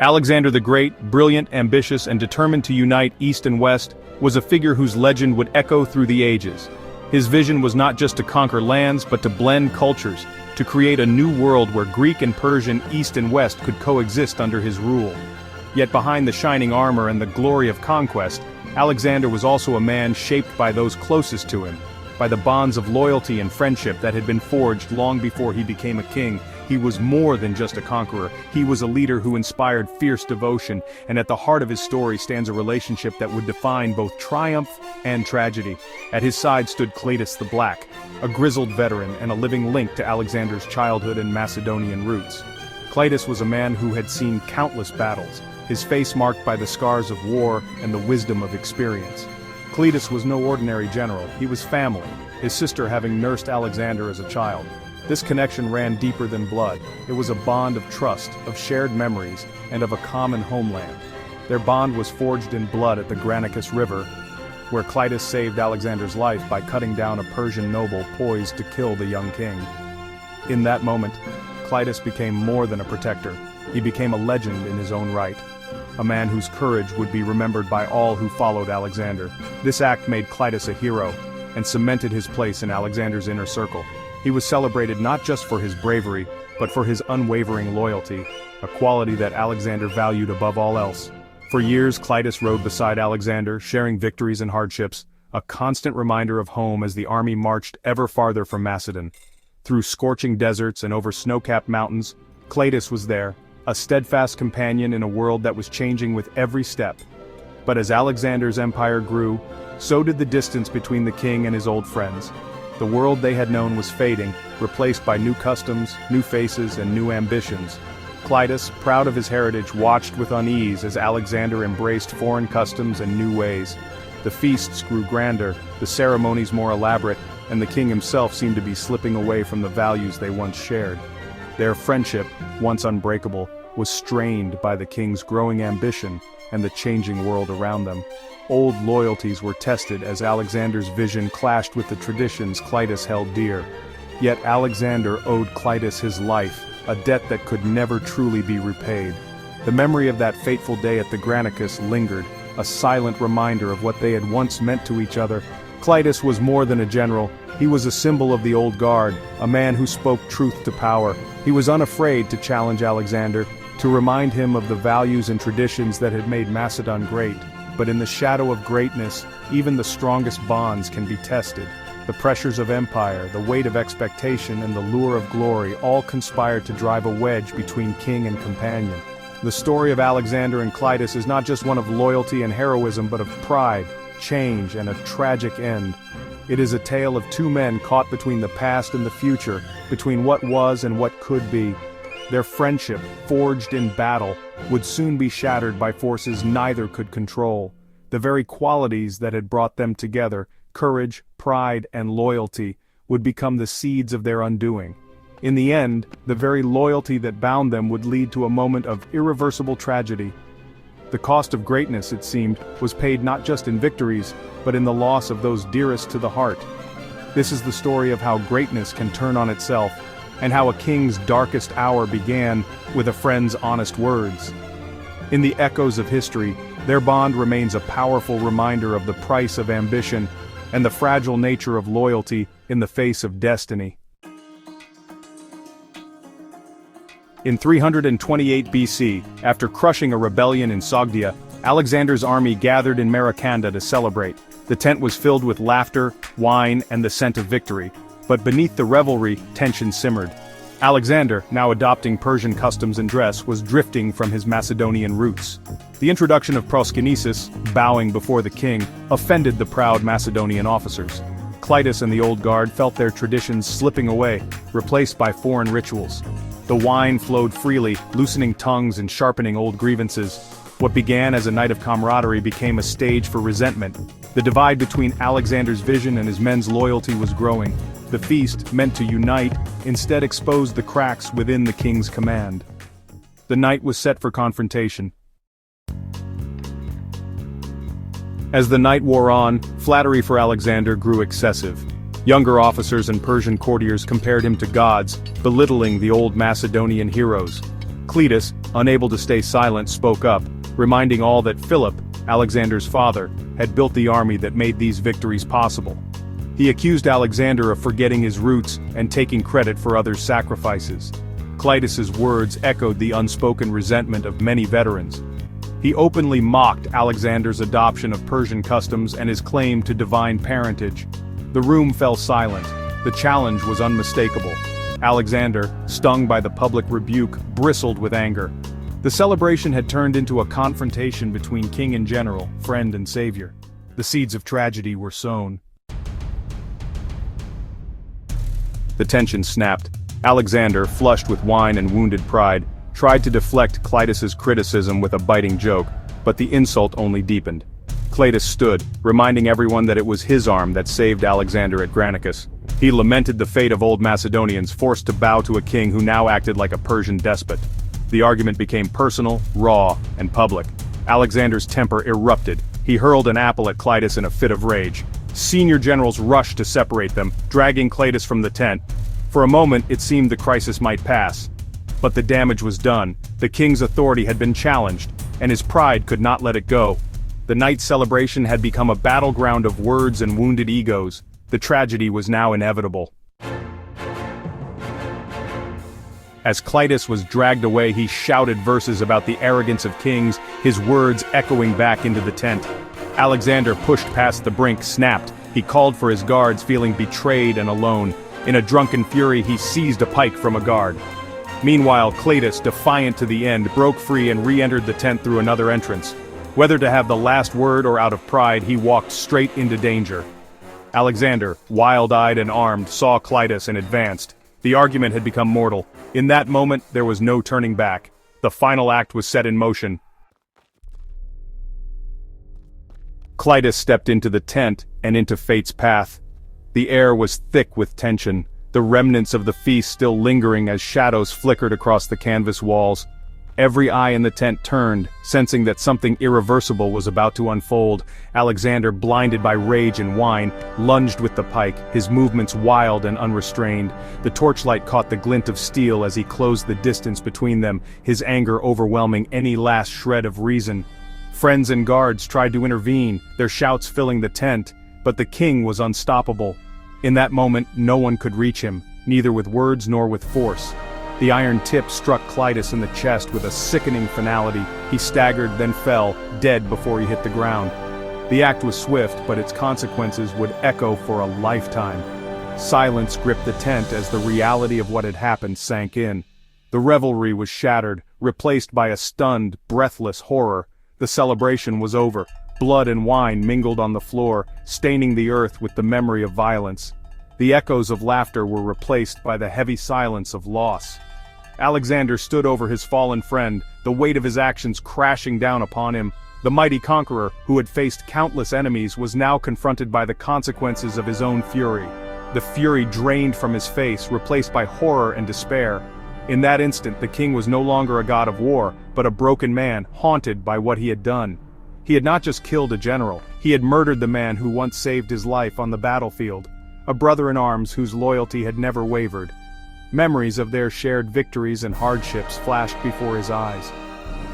Alexander the Great, brilliant, ambitious, and determined to unite East and West, was a figure whose legend would echo through the ages. His vision was not just to conquer lands, but to blend cultures, to create a new world where Greek and Persian, East and West, could coexist under his rule. Yet behind the shining armor and the glory of conquest, Alexander was also a man shaped by those closest to him, by the bonds of loyalty and friendship that had been forged long before he became a king. He was more than just a conqueror. He was a leader who inspired fierce devotion, and at the heart of his story stands a relationship that would define both triumph and tragedy. At his side stood Cleitus the Black, a grizzled veteran and a living link to Alexander's childhood and Macedonian roots. Cleitus was a man who had seen countless battles, his face marked by the scars of war and the wisdom of experience. Cleitus was no ordinary general, he was family, his sister having nursed Alexander as a child. This connection ran deeper than blood. It was a bond of trust, of shared memories, and of a common homeland. Their bond was forged in blood at the Granicus River, where Cleitus saved Alexander's life by cutting down a Persian noble poised to kill the young king. In that moment, Cleitus became more than a protector. He became a legend in his own right, a man whose courage would be remembered by all who followed Alexander. This act made Cleitus a hero, and cemented his place in Alexander's inner circle. He was celebrated not just for his bravery, but for his unwavering loyalty, a quality that Alexander valued above all else. For years Cleitus rode beside Alexander, sharing victories and hardships, a constant reminder of home as the army marched ever farther from Macedon. Through scorching deserts and over snow-capped mountains, Cleitus was there, a steadfast companion in a world that was changing with every step. But as Alexander's empire grew, so did the distance between the king and his old friends. The world they had known was fading, replaced by new customs, new faces, and new ambitions. Cleitus, proud of his heritage, watched with unease as Alexander embraced foreign customs and new ways. The feasts grew grander, the ceremonies more elaborate, and the king himself seemed to be slipping away from the values they once shared. Their friendship, once unbreakable, was strained by the king's growing ambition and the changing world around them. Old loyalties were tested as Alexander's vision clashed with the traditions Cleitus held dear. Yet Alexander owed Cleitus his life, a debt that could never truly be repaid. The memory of that fateful day at the Granicus lingered, a silent reminder of what they had once meant to each other. Cleitus was more than a general, he was a symbol of the old guard, a man who spoke truth to power. He was unafraid to challenge Alexander, to remind him of the values and traditions that had made Macedon great. But in the shadow of greatness, even the strongest bonds can be tested. The pressures of empire, the weight of expectation, and the lure of glory all conspired to drive a wedge between king and companion. The story of Alexander and Cleitus is not just one of loyalty and heroism, but of pride, change, and a tragic end. It is a tale of two men caught between the past and the future, between what was and what could be. Their friendship, forged in battle, would soon be shattered by forces neither could control. The very qualities that had brought them together, courage, pride, and loyalty, would become the seeds of their undoing. In the end, the very loyalty that bound them would lead to a moment of irreversible tragedy. The cost of greatness, it seemed, was paid not just in victories, but in the loss of those dearest to the heart. This is the story of how greatness can turn on itself, and how a king's darkest hour began with a friend's honest words. In the echoes of history, their bond remains a powerful reminder of the price of ambition and the fragile nature of loyalty in the face of destiny. In 328 BC, after crushing a rebellion in Sogdia, Alexander's army gathered in Maracanda to celebrate. The tent was filled with laughter, wine, and the scent of victory. But beneath the revelry, tension simmered. Alexander, now adopting Persian customs and dress, was drifting from his Macedonian roots. The introduction of proskynesis, bowing before the king, offended the proud Macedonian officers. Cleitus and the old guard felt their traditions slipping away, replaced by foreign rituals. The wine flowed freely, loosening tongues and sharpening old grievances. What began as a night of camaraderie became a stage for resentment. The divide between Alexander's vision and his men's loyalty was growing. The feast, meant to unite, instead exposed the cracks within the king's command. The night was set for confrontation. As the night wore on, flattery for Alexander grew excessive. Younger officers and Persian courtiers compared him to gods, belittling the old Macedonian heroes. Cleitus, unable to stay silent, spoke up, reminding all that Philip, Alexander's father, had built the army that made these victories possible. He accused Alexander of forgetting his roots and taking credit for others' sacrifices. Cleitus's words echoed the unspoken resentment of many veterans. He openly mocked Alexander's adoption of Persian customs and his claim to divine parentage. The room fell silent. The challenge was unmistakable. Alexander, stung by the public rebuke, bristled with anger. The celebration had turned into a confrontation between king and general, friend and savior. The seeds of tragedy were sown. The tension snapped. Alexander, flushed with wine and wounded pride, tried to deflect Cleitus's criticism with a biting joke, but the insult only deepened. Cleitus stood, reminding everyone that it was his arm that saved Alexander at Granicus. He lamented the fate of old Macedonians forced to bow to a king who now acted like a Persian despot. The argument became personal, raw, and public. Alexander's temper erupted. He hurled an apple at Cleitus in a fit of rage. Senior generals rushed to separate them, dragging Cleitus from the tent. For a moment, it seemed the crisis might pass. But the damage was done. The king's authority had been challenged, and his pride could not let it go. The night's celebration had become a battleground of words and wounded egos. The tragedy was now inevitable. As Cleitus was dragged away, he shouted verses about the arrogance of kings, his words echoing back into the tent. Alexander pushed past the brink, snapped. He called for his guards, feeling betrayed and alone. In a drunken fury, he seized a pike from a guard. Meanwhile, Cleitus, defiant to the end, broke free and re-entered the tent through another entrance. Whether to have the last word or out of pride, he walked straight into danger. Alexander, wild-eyed and armed, saw Cleitus and advanced. The argument had become mortal. In that moment, there was no turning back. The final act was set in motion. Cleitus stepped into the tent and into fate's path. The air was thick with tension, the remnants of the feast still lingering as shadows flickered across the canvas walls. Every eye in the tent turned, sensing that something irreversible was about to unfold. Alexander, blinded by rage and wine, lunged with the pike, his movements wild and unrestrained. The torchlight caught the glint of steel as he closed the distance between them, his anger overwhelming any last shred of reason. Friends and guards tried to intervene, their shouts filling the tent, but the king was unstoppable. In that moment, no one could reach him, neither with words nor with force. The iron tip struck Cleitus in the chest with a sickening finality. He staggered, then fell, dead before he hit the ground. The act was swift, but its consequences would echo for a lifetime. Silence gripped the tent as the reality of what had happened sank in. The revelry was shattered, replaced by a stunned, breathless horror. The celebration was over. Blood and wine mingled on the floor, staining the earth with the memory of violence. The echoes of laughter were replaced by the heavy silence of loss. Alexander stood over his fallen friend, the weight of his actions crashing down upon him. The mighty conqueror, who had faced countless enemies, was now confronted by the consequences of his own fury. The fury drained from his face, replaced by horror and despair. In that instant, the king was no longer a god of war, but a broken man, haunted by what he had done. He had not just killed a general, he had murdered the man who once saved his life on the battlefield. A brother in arms whose loyalty had never wavered. Memories of their shared victories and hardships flashed before his eyes.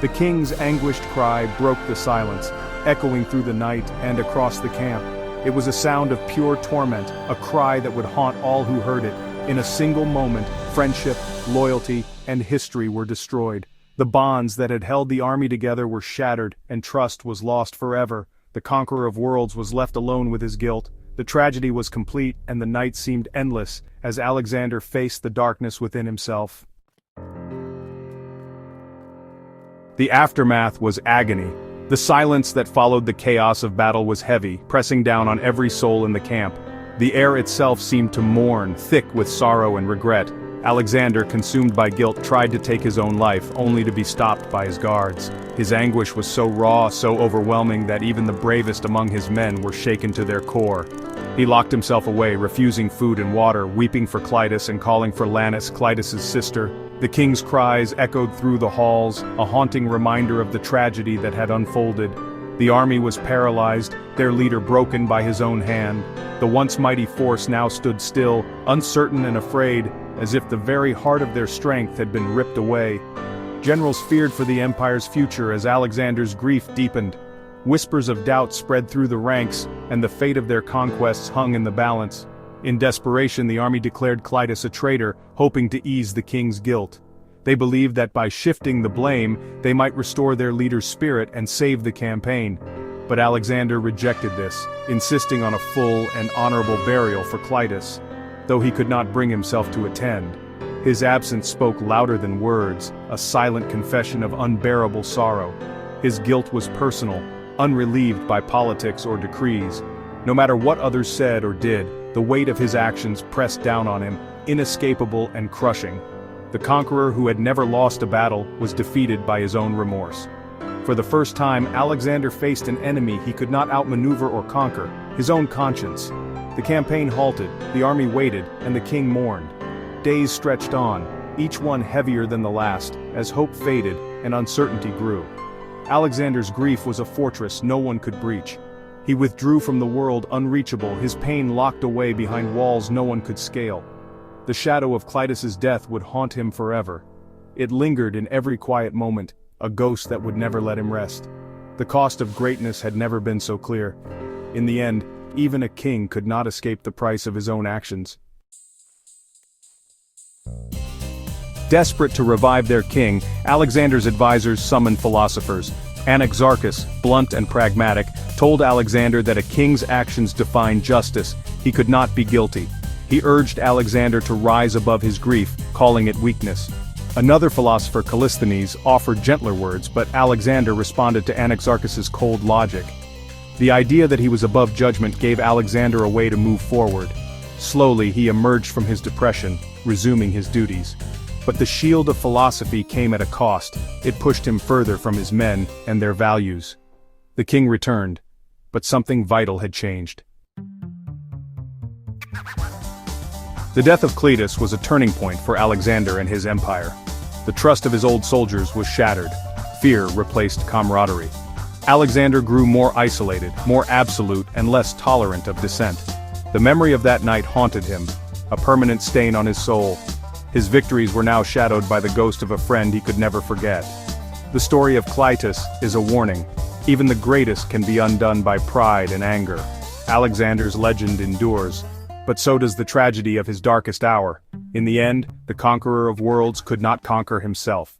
The king's anguished cry broke the silence, echoing through the night and across the camp. It was a sound of pure torment, a cry that would haunt all who heard it. In a single moment, friendship, loyalty, and history were destroyed. The bonds that had held the army together were shattered, and trust was lost forever. The conqueror of worlds was left alone with his guilt. The tragedy was complete, and the night seemed endless, as Alexander faced the darkness within himself. The aftermath was agony. The silence that followed the chaos of battle was heavy, pressing down on every soul in the camp. The air itself seemed to mourn, thick with sorrow and regret. Alexander, consumed by guilt, tried to take his own life, only to be stopped by his guards. His anguish was so raw, so overwhelming that even the bravest among his men were shaken to their core. He locked himself away, refusing food and water, weeping for Cleitus and calling for Lannis, Cleitus's sister. The king's cries echoed through the halls, a haunting reminder of the tragedy that had unfolded. The army was paralyzed, their leader broken by his own hand. The once mighty force now stood still, uncertain and afraid, as if the very heart of their strength had been ripped away. Generals feared for the empire's future as Alexander's grief deepened. Whispers of doubt spread through the ranks, and the fate of their conquests hung in the balance. In desperation, the army declared Cleitus a traitor, hoping to ease the king's guilt. They believed that by shifting the blame, they might restore their leader's spirit and save the campaign. But Alexander rejected this, insisting on a full and honorable burial for Cleitus, though he could not bring himself to attend. His absence spoke louder than words, a silent confession of unbearable sorrow. His guilt was personal, unrelieved by politics or decrees. No matter what others said or did, the weight of his actions pressed down on him, inescapable and crushing. The conqueror who had never lost a battle was defeated by his own remorse. For the first time, Alexander faced an enemy he could not outmaneuver or conquer, his own conscience. The campaign halted, the army waited, and the king mourned. Days stretched on, each one heavier than the last, as hope faded and uncertainty grew. Alexander's grief was a fortress no one could breach. He withdrew from the world unreachable, his pain locked away behind walls no one could scale. The shadow of Cleitus's death would haunt him forever. It lingered in every quiet moment, a ghost that would never let him rest. The cost of greatness had never been so clear. In the end, even a king could not escape the price of his own actions. Desperate to revive their king, Alexander's advisors summoned philosophers. Anaxarchus, blunt and pragmatic, told Alexander that a king's actions define justice. He could not be guilty. He urged Alexander to rise above his grief, calling it weakness. Another philosopher, Calisthenes, offered gentler words, but Alexander responded to Anaxarchus's cold logic. The idea that he was above judgment gave Alexander a way to move forward. Slowly he emerged from his depression, resuming his duties. But the shield of philosophy came at a cost. It pushed him further from his men and their values. The king returned, but something vital had changed. The death of Cleitus was a turning point for Alexander and his empire. The trust of his old soldiers was shattered. Fear replaced camaraderie. Alexander grew more isolated, more absolute, and less tolerant of dissent. The memory of that night haunted him, a permanent stain on his soul. His victories were now shadowed by the ghost of a friend he could never forget. The story of Cleitus is a warning. Even the greatest can be undone by pride and anger. Alexander's legend endures, but so does the tragedy of his darkest hour. In the end, the conqueror of worlds could not conquer himself.